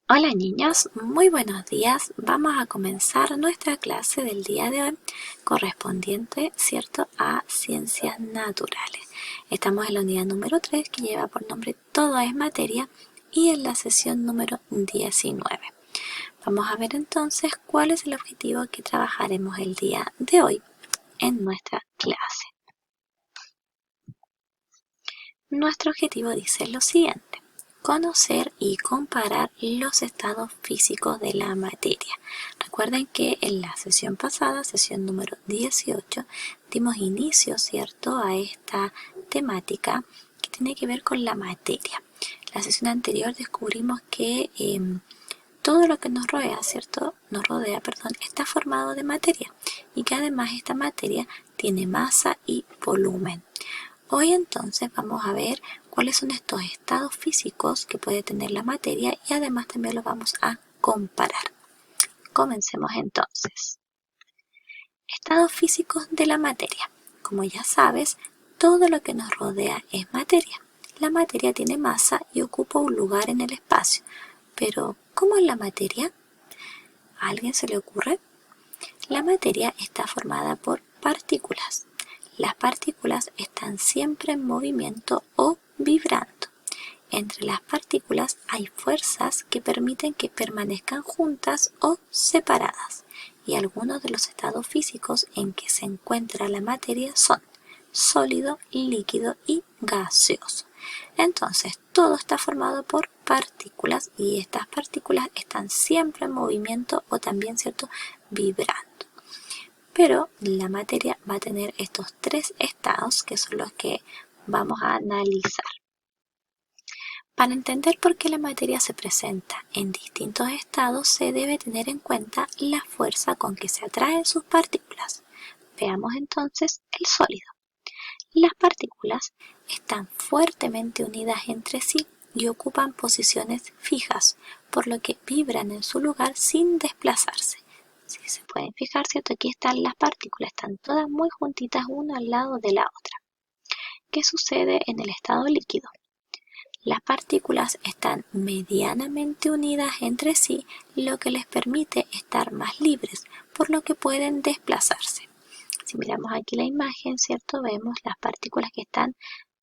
Hola niños, muy buenos días. Vamos a comenzar nuestra clase del día de hoy correspondiente, ¿cierto?, a ciencias naturales. Estamos en la unidad número 3 que lleva por nombre Todo es materia y en la sesión número 19. Vamos a ver entonces cuál es el objetivo que trabajaremos el día de hoy en nuestra clase. Nuestro objetivo dice lo siguiente: conocer y comparar los estados físicos de la materia. Recuerden que en la sesión pasada, sesión número 18, dimos inicio, ¿cierto?, a esta temática que tiene que ver con la materia. La sesión anterior descubrimos que todo lo que nos rodea, ¿cierto?, está formado de materia y que además esta materia tiene masa y volumen. Hoy entonces vamos a ver cuáles son estos estados físicos que puede tener la materia y además también los vamos a comparar. Comencemos entonces. Estados físicos de la materia. Como ya sabes, todo lo que nos rodea es materia. La materia tiene masa y ocupa un lugar en el espacio. Pero, ¿cómo es la materia? ¿A alguien se le ocurre? La materia está formada por partículas. Las partículas están siempre en movimiento o vibrando. Entre las partículas hay fuerzas que permiten que permanezcan juntas o separadas, y algunos de los estados físicos en que se encuentra la materia son sólido, líquido y gaseoso. Entonces, todo está formado por partículas y estas partículas están siempre en movimiento o también, ¿cierto?, vibrando. Pero la materia va a tener estos tres estados que son los que vamos a analizar. Para entender por qué la materia se presenta en distintos estados, se debe tener en cuenta la fuerza con que se atraen sus partículas. Veamos entonces el sólido. Las partículas están fuertemente unidas entre sí y ocupan posiciones fijas, por lo que vibran en su lugar sin desplazarse. Si se pueden fijar, ¿cierto? Aquí están las partículas, están todas muy juntitas una al lado de la otra. ¿Qué sucede en el estado líquido? Las partículas están medianamente unidas entre sí, lo que les permite estar más libres, por lo que pueden desplazarse. Si miramos aquí la imagen, ¿cierto?, vemos las partículas que están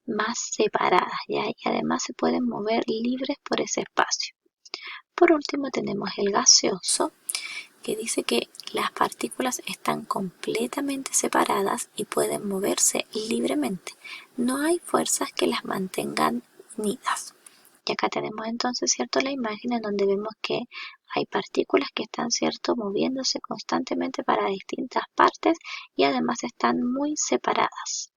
más separadas, ¿ya? Y además se pueden mover libres por ese espacio. Por último tenemos el gaseoso, que dice que las partículas están completamente separadas y pueden moverse libremente. No hay fuerzas que las mantengan unidas. Y acá tenemos entonces, ¿cierto?, la imagen en donde vemos que hay partículas que están, ¿cierto?, moviéndose constantemente para distintas partes y además están muy separadas.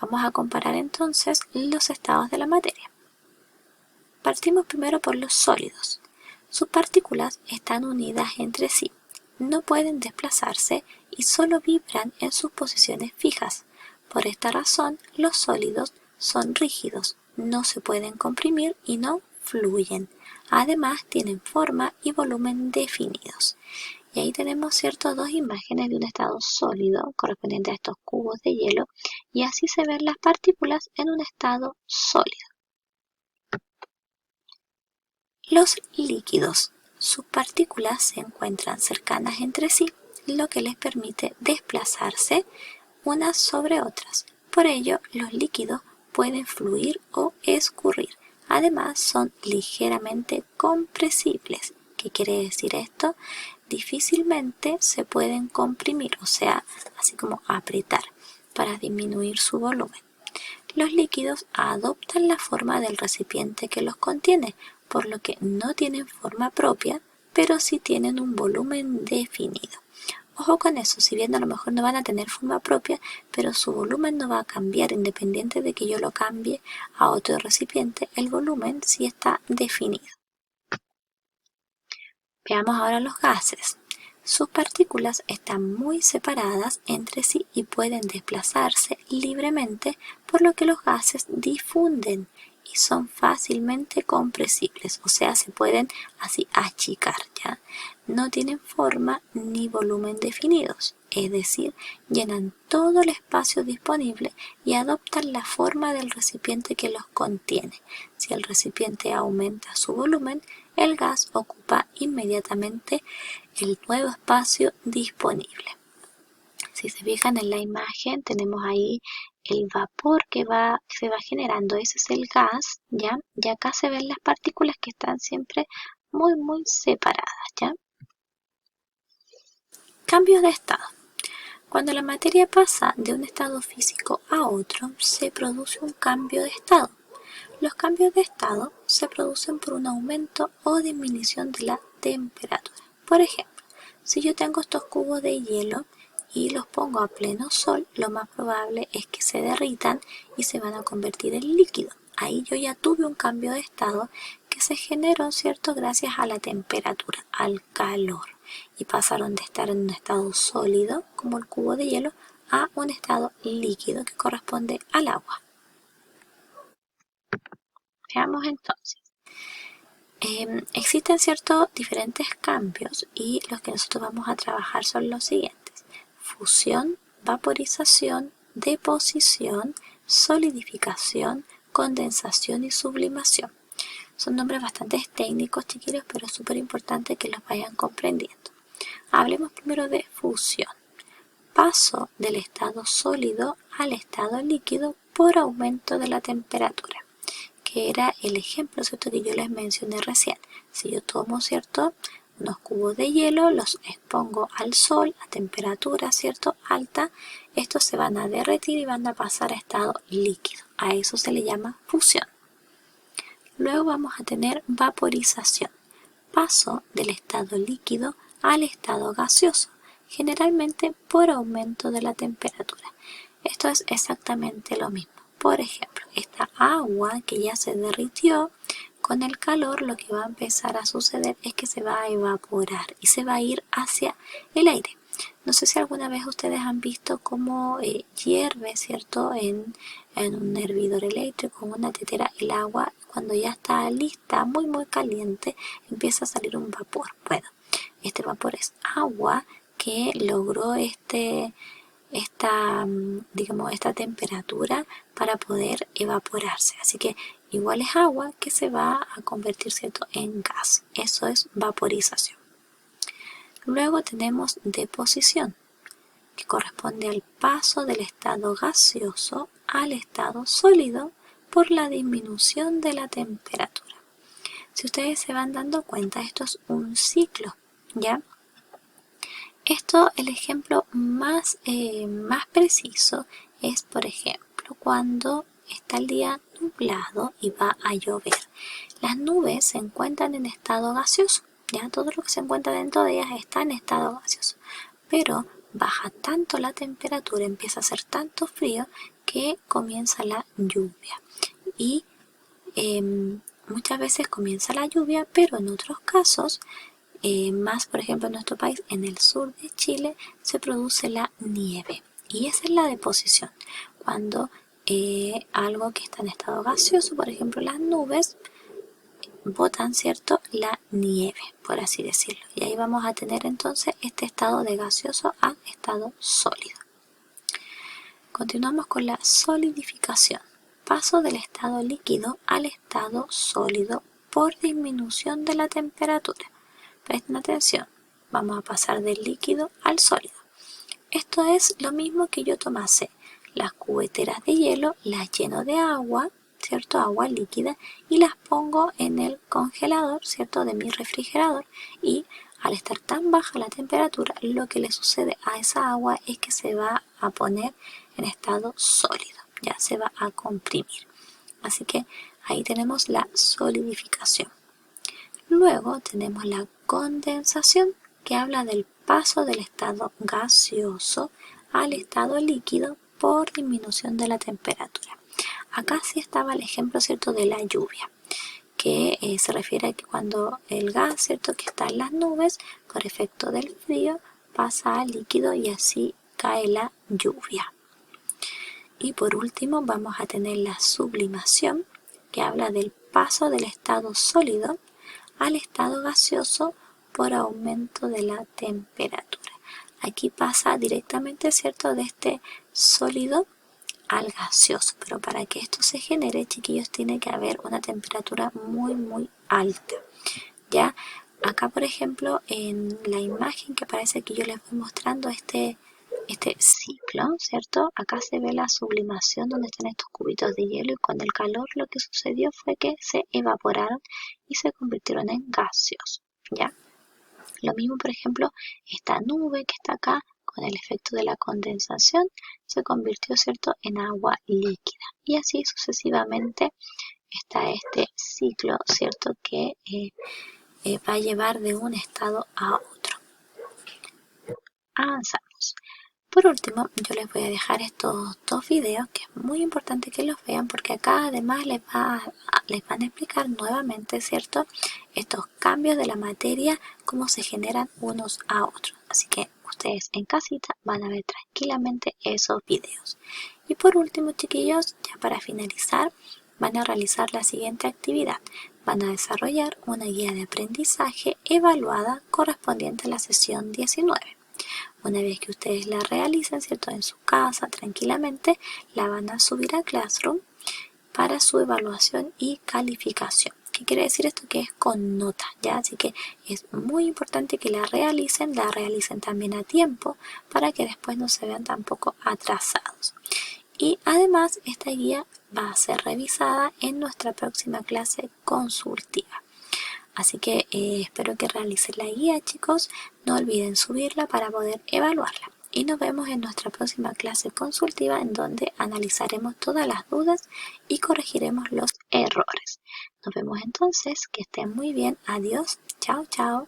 Vamos a comparar entonces los estados de la materia. Partimos primero por los sólidos. Sus partículas están unidas entre sí, no pueden desplazarse y solo vibran en sus posiciones fijas. Por esta razón, los sólidos son rígidos, no se pueden comprimir y no fluyen. Además, tienen forma y volumen definidos. Y ahí tenemos, ¿cierto?, dos imágenes de un estado sólido correspondiente a estos cubos de hielo, y así se ven las partículas en un estado sólido. Los líquidos. Sus partículas se encuentran cercanas entre sí, lo que les permite desplazarse unas sobre otras. Por ello, los líquidos pueden fluir o escurrir. Además, son ligeramente compresibles. ¿Qué quiere decir esto? Difícilmente se pueden comprimir, o sea, así como apretar, para disminuir su volumen. Los líquidos adoptan la forma del recipiente que los contiene, por lo que no tienen forma propia, pero sí tienen un volumen definido. Ojo con eso, si bien a lo mejor no van a tener forma propia, pero su volumen no va a cambiar independiente de que yo lo cambie a otro recipiente, el volumen sí está definido. Veamos ahora los gases. Sus partículas están muy separadas entre sí y pueden desplazarse libremente, por lo que los gases difunden y son fácilmente compresibles, o sea, se pueden así achicar, ¿ya? No tienen forma ni volumen definidos, es decir, llenan todo el espacio disponible y adoptan la forma del recipiente que los contiene. Si el recipiente aumenta su volumen, el gas ocupa inmediatamente el nuevo espacio disponible. Si se fijan en la imagen, tenemos ahí el vapor que se va generando, ese es el gas, ¿ya? Y acá se ven las partículas que están siempre muy separadas, ¿ya? Cambios de estado. Cuando la materia pasa de un estado físico a otro, se produce un cambio de estado. Los cambios de estado se producen por un aumento o disminución de la temperatura. Por ejemplo, si yo tengo estos cubos de hielo y los pongo a pleno sol, lo más probable es que se derritan y se van a convertir en líquido. Ahí yo ya tuve un cambio de estado que se generó, ¿cierto?, gracias a la temperatura, al calor. Y pasaron de estar en un estado sólido, como el cubo de hielo, a un estado líquido que corresponde al agua. Veamos entonces. Existen ciertos diferentes cambios y los que nosotros vamos a trabajar son los siguientes: fusión, vaporización, deposición, solidificación, condensación y sublimación. Son nombres bastante técnicos, chiquillos, pero es súper importante que los vayan comprendiendo. Hablemos primero de fusión. Paso del estado sólido al estado líquido por aumento de la temperatura, que era el ejemplo, ¿cierto?, que yo les mencioné recién. Si yo tomo, ¿cierto?, unos cubos de hielo, los expongo al sol a temperatura, ¿cierto?, alta, estos se van a derretir y van a pasar a estado líquido. A eso se le llama fusión. Luego vamos a tener vaporización. Paso del estado líquido al estado gaseoso, generalmente por aumento de la temperatura. Esto es exactamente lo mismo. Por ejemplo, esta agua que ya se derritió, con el calor lo que va a empezar a suceder es que se va a evaporar y se va a ir hacia el aire. No sé si alguna vez ustedes han visto cómo hierve, ¿cierto?, en un hervidor eléctrico, en una tetera, el agua. Cuando ya está lista, muy caliente, empieza a salir un vapor. Bueno, este vapor es agua que logró esta temperatura para poder evaporarse. Así que igual es agua que se va a convertir, ¿cierto?, en gas. Eso es vaporización. Luego tenemos deposición, que corresponde al paso del estado gaseoso al estado sólido por la disminución de la temperatura. Si ustedes se van dando cuenta, esto es un ciclo, ¿ya? Esto, el ejemplo más preciso es, por ejemplo, cuando está el día nublado y va a llover. Las nubes se encuentran en estado gaseoso, ya todo lo que se encuentra dentro de ellas está en estado gaseoso, pero baja tanto la temperatura, empieza a hacer tanto frío que comienza la lluvia. Y muchas veces comienza la lluvia, pero en otros casos, más por ejemplo en nuestro país, en el sur de Chile, se produce la nieve. Y esa es la deposición, cuando algo que está en estado gaseoso, por ejemplo las nubes, botan, ¿cierto?, la nieve, por así decirlo. Y ahí vamos a tener entonces este estado de gaseoso a estado sólido. Continuamos con la solidificación. Paso del estado líquido al estado sólido por disminución de la temperatura. Presten atención, vamos a pasar del líquido al sólido. Esto es lo mismo que yo tomase las cubeteras de hielo, las lleno de agua, ¿cierto?, agua líquida, y las pongo en el congelador, ¿cierto?, de mi refrigerador, y al estar tan baja la temperatura, lo que le sucede a esa agua es que se va a poner en estado sólido, ya se va a comprimir. Así que ahí tenemos la solidificación. Luego tenemos la condensación, que habla del paso del estado gaseoso al estado líquido por disminución de la temperatura. Acá sí estaba el ejemplo, ¿cierto?, de la lluvia, que se refiere a que cuando el gas, ¿cierto?, que está en las nubes, por efecto del frío, pasa al líquido y así cae la lluvia. Y por último vamos a tener la sublimación, que habla del paso del estado sólido al estado gaseoso por aumento de la temperatura. Aquí pasa directamente, ¿cierto?, de este sólido al gaseoso, pero para que esto se genere, chiquillos, tiene que haber una temperatura muy alta. Ya, acá por ejemplo, en la imagen que parece aquí yo les voy mostrando este ciclo, ¿cierto? Acá se ve la sublimación donde están estos cubitos de hielo y con el calor lo que sucedió fue que se evaporaron y se convirtieron en gaseosos, ¿ya? Lo mismo, por ejemplo, esta nube que está acá, con el efecto de la condensación, se convirtió, ¿cierto?, en agua líquida. Y así sucesivamente está este ciclo, ¿cierto?, que va a llevar de un estado a otro. Avanzamos. Por último, yo les voy a dejar estos dos videos que es muy importante que los vean porque acá además les van a explicar nuevamente, ¿cierto?, estos cambios de la materia, cómo se generan unos a otros. Así que ustedes en casita van a ver tranquilamente esos videos. Y por último, chiquillos, ya para finalizar, van a realizar la siguiente actividad. Van a desarrollar una guía de aprendizaje evaluada correspondiente a la sesión 19. Una vez que ustedes la realicen, ¿cierto?, en su casa, tranquilamente, la van a subir a Classroom para su evaluación y calificación. ¿Qué quiere decir esto? Que es con nota, ¿ya? Así que es muy importante que la realicen también a tiempo para que después no se vean tampoco atrasados. Y además, esta guía va a ser revisada en nuestra próxima clase consultiva. Así que espero que realicen la guía, chicos. No olviden subirla para poder evaluarla. Y nos vemos en nuestra próxima clase consultiva en donde analizaremos todas las dudas y corregiremos los errores. Nos vemos entonces. Que estén muy bien. Adiós. Chao, chao.